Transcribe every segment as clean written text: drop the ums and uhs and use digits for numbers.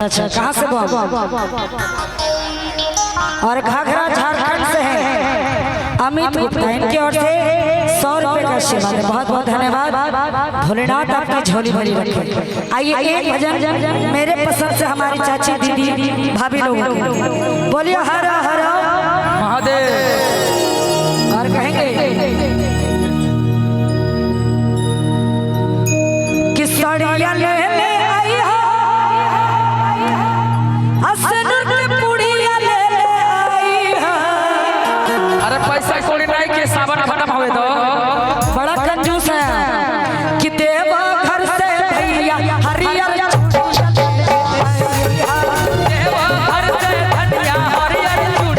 अच्छा कहाँ से और घाघरा झारखंड से है अमित गुप्ता, इनकी ओर से 100 रुपए का आशीर्वाद है। बहुत बहुत धन्यवाद। भोलेनाथ आपकी झोली भरी रखे। आइए एक भजन मेरे पसंद से हमारी चाची दीदी भाभी लोगों की बोलिए हर हर महादेव। और कहेंगे कि सड़िया लेने आई हो हसनुर के पुड़िया लेने आई हो। अरे पैसा कोड़ी नहीं के सावन खत्म होवे तो बड़ा कंजूस है कि देवा घर से भैया हरियर देवा घर से धनिया हरियर चूड़िया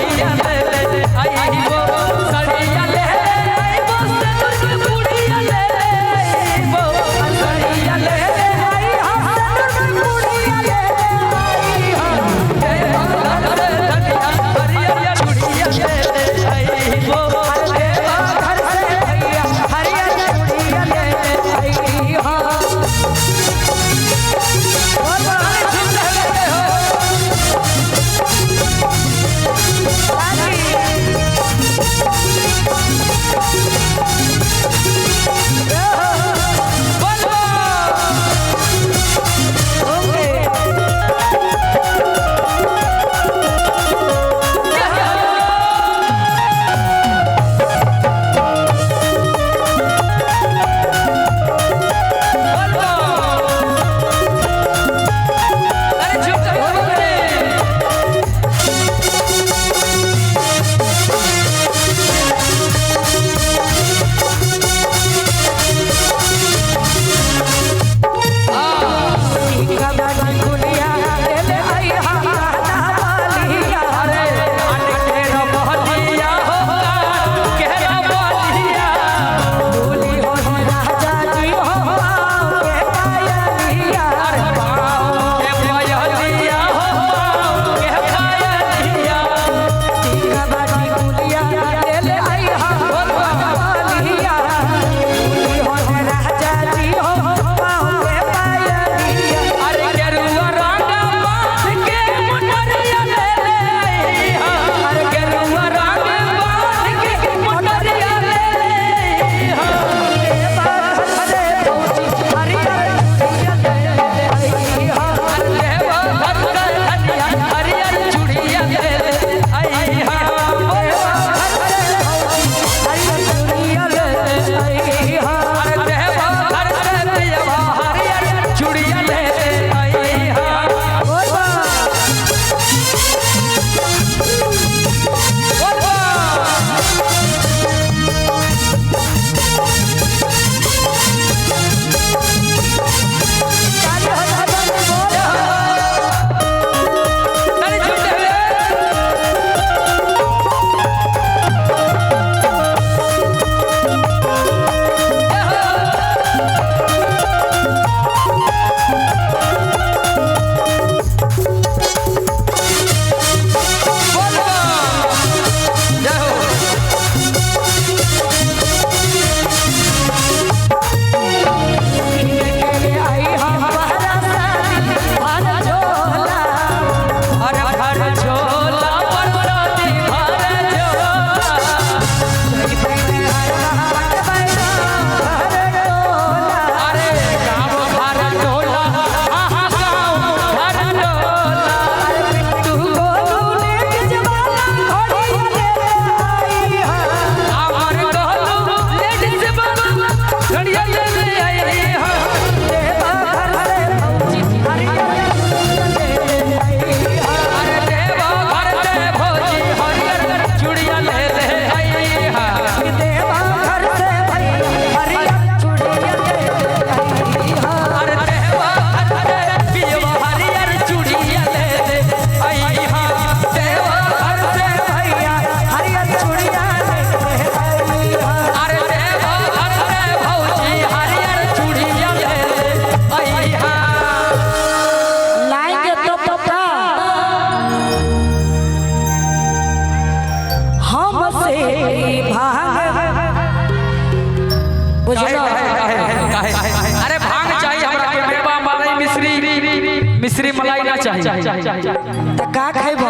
मिश्री मलाई ना चाहिए तो का खाइबो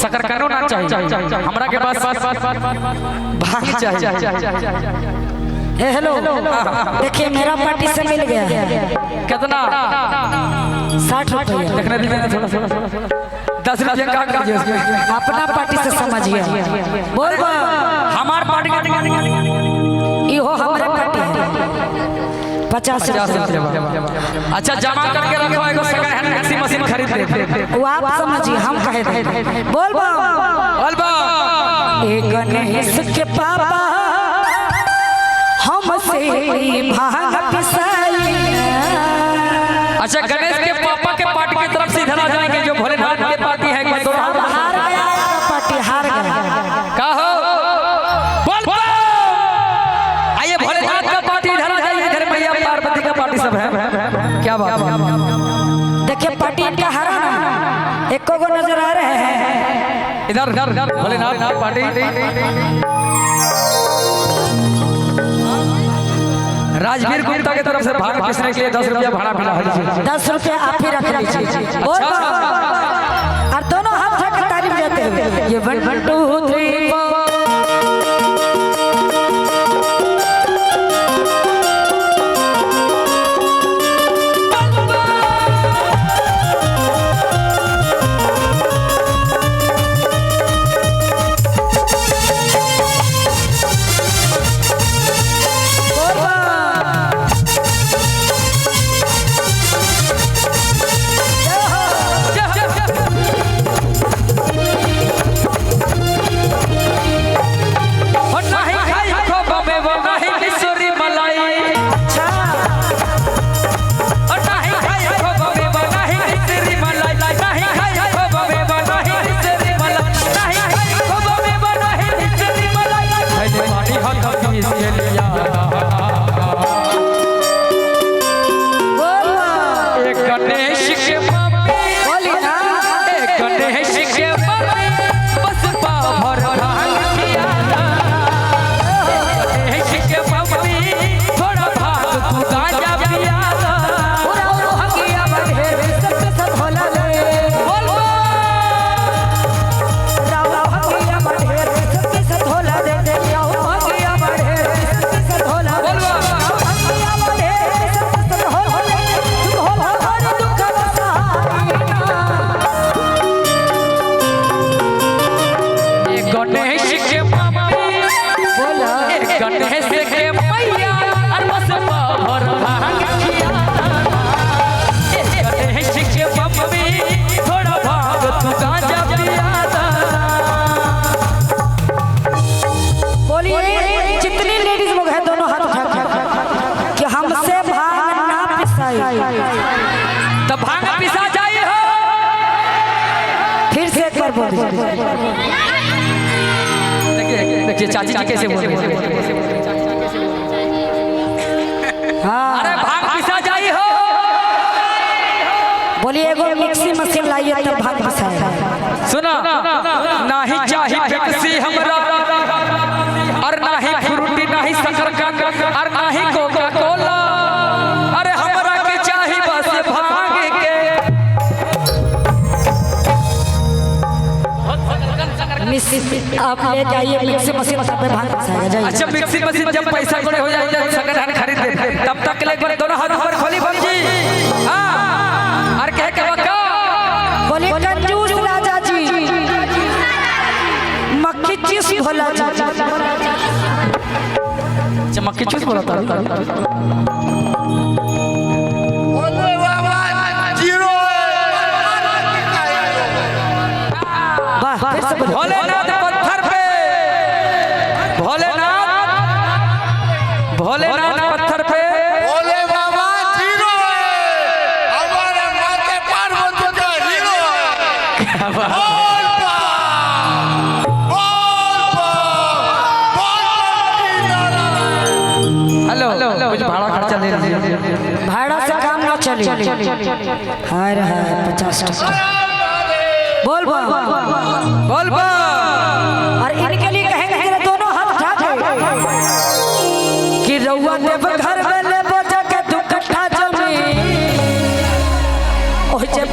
शकरकंदो ना चाहिए हमरा के पास भांग चाहिए। हेलो देखिए मेरा पार्टी से मिल गया कितना 60 रुपये देखने दीजिए थोड़ा 10 रुपये का कीजिए उसमें अपना पार्टी से समझिए बोल बा हमार पार्टी इहो हमारे पार्टी है 50 रुपये। अच्छा जमा करके रखो एगो सेकंड हैंड टैक्सी मशीन खरीद ले वो आप समझिए हम कहे थे बोल बा एक गणेश के पापा हमसे भांग पिसाई। अच्छा गणेश के पापा के पार्टी की तरफ से इधर आ जाएंगे जो भोलेनाथ के पार्टी है कि तो हार गया पार्टी हार गया का हो बोल आइए भोलेनाथ का पार्टी इधर आ जाइए इधर मैया पार्वती का पार्टी सब है क्या बात देखिए पार्टी इनका हारा ना एको को नजर आ रहे हैं इधर भोलेनाथ पार्टी राजवीर गुप्ता की तरफ से भांग पीसने के लिए 10 रुपया भाड़ा मिला है। 10 रुपया आप ही रख लीजिए और दोनों हाथ उठाकर तारीफ देते हुए ये 1 2 3 4 तो भांग पिसा जाए हो फिर से एक बार बोल देखिए चाची जी कैसे बोल रहे हैं। हाँ अरे भांग पिसा जाए हो बोलिए एगो मिक्सी मशीन लाइए तब भांग पिसाए। सुना नहीं चाहिए मिक्सी हमरा और नहीं फ्रूटी नहीं शकरकंद और नहीं कोका कोला अरे हमरा के चाहिए बस भांग के आप ले जाइए मिक्सी मशीन पे भांग पिसाएगा जाइए। अच्छा मिक्सी मशीन जब पैसा बड़े हो जाए सेकंड हैंड खरीद ले तब तक के लिए दोनों हाथ ऊपर खोली बमजी हां और कह के बका बोले कंजूस राजा जी मक्खी चूस भोला जी चमक्की चूस बोला था बोले बाबा जीरो वाह फिर से बोलो। भोलेनाथ पत्थर पे भोलेनाथ पत्थर पे बोले बाबा जीरो हमारे माथे पार्वती का हीरो है बोल बा हेलो कुछ भाड़ा खर्चा ले लीजिए भाड़ा से काम ना चले हाय रे हाय 50 टका बोल बोल बा और इनके लिए कहेंगे कि दोनों हाथ उठा के कि रउआ देव घर में ले बोझा के दुकट्ठा जमीन ओह जे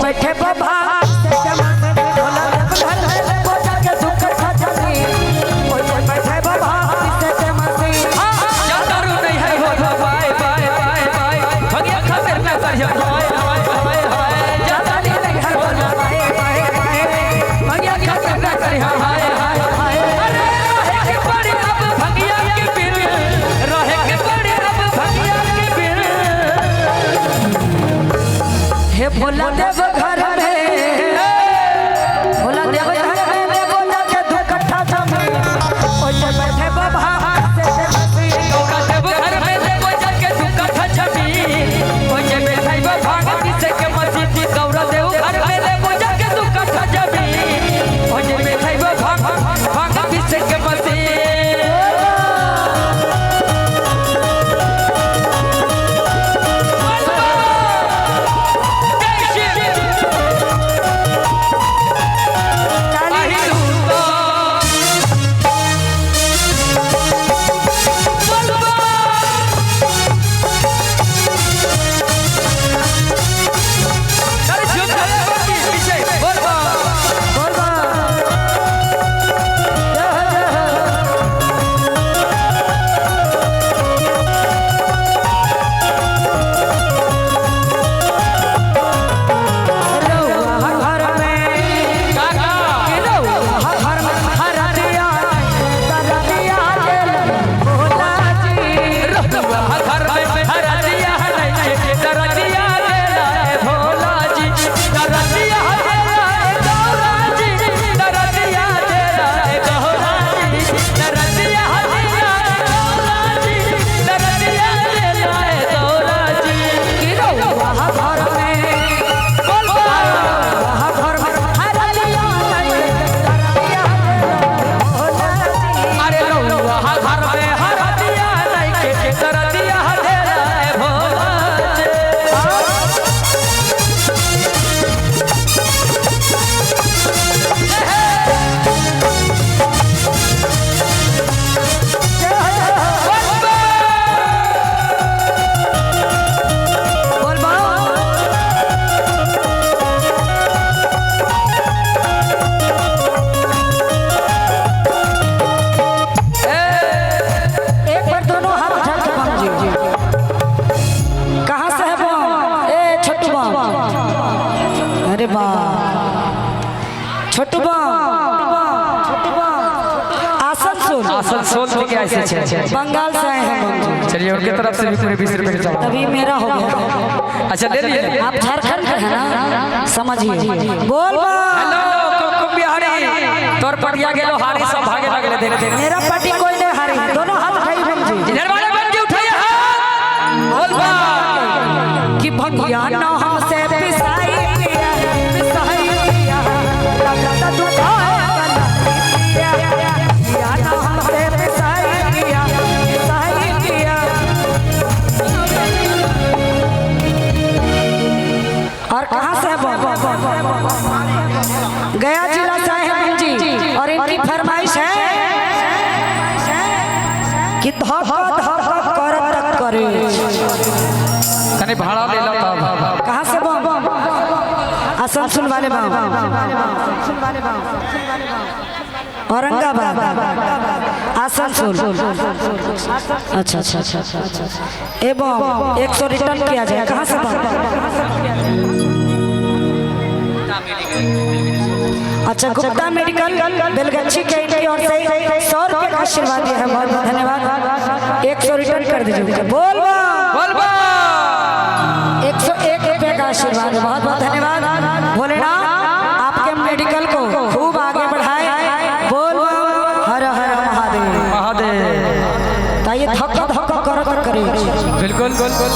छोटू आसनसोल आसनसोल से क्या ऐसे छे बंगाल से आए हैं बंधु। चलिए उनके तरफ से भी पूरे 20 रुपए के चावल। तभी मेरा हो गया। अच्छा दे दीजिए। आप झारखंड के हैं ना, समझिए। बोल हेलो कुकुम बिहारी तोर पटिया गेलो हारी सब भागे लगले देख देख। मेरा पार्टी कोई नहीं हारी, दोनों हाथ उठाइए बंधु जी। इधर वाले बन के उठाइए हाथ। बोल बा कि भंगिया ना हमसे पिसाई पिया, पिसाई पिया, लगता दुखाए पिया, भंगिया ना हमसे पिसाई पिया, पिसाई पिया। और कहाँ से है गया जिला से आए हैं जी, और इनकी फरमाइश है कि धक्का धक्का करत करे। कने भाड़ा ले लो तब। कहाँ से बम? आसनसोल वाले बम, औरंगाबाद, आसनसोल। अच्छा अच्छा अच्छा अच्छा। एवं 100 रिटर्न किया जाए। कहाँ से बम? अच्छा, गुप्ता मेडिकल बेलगच्छी के इनकी ओर से 100 रुपये का आशीर्वाद दिया है, बहुत बहुत धन्यवाद। 100 रिटर्न कर दीजिए। बोल बोल बा 101 रुपये का आशीर्वाद, बहुत बहुत धन्यवाद। भोलेनाथ आपके मेडिकल को खूब आगे बढ़ाए। बोल हर हर महादेव महादेव। ताइए धक्का धक्का करत करे। बिल्कुल बिल्कुल।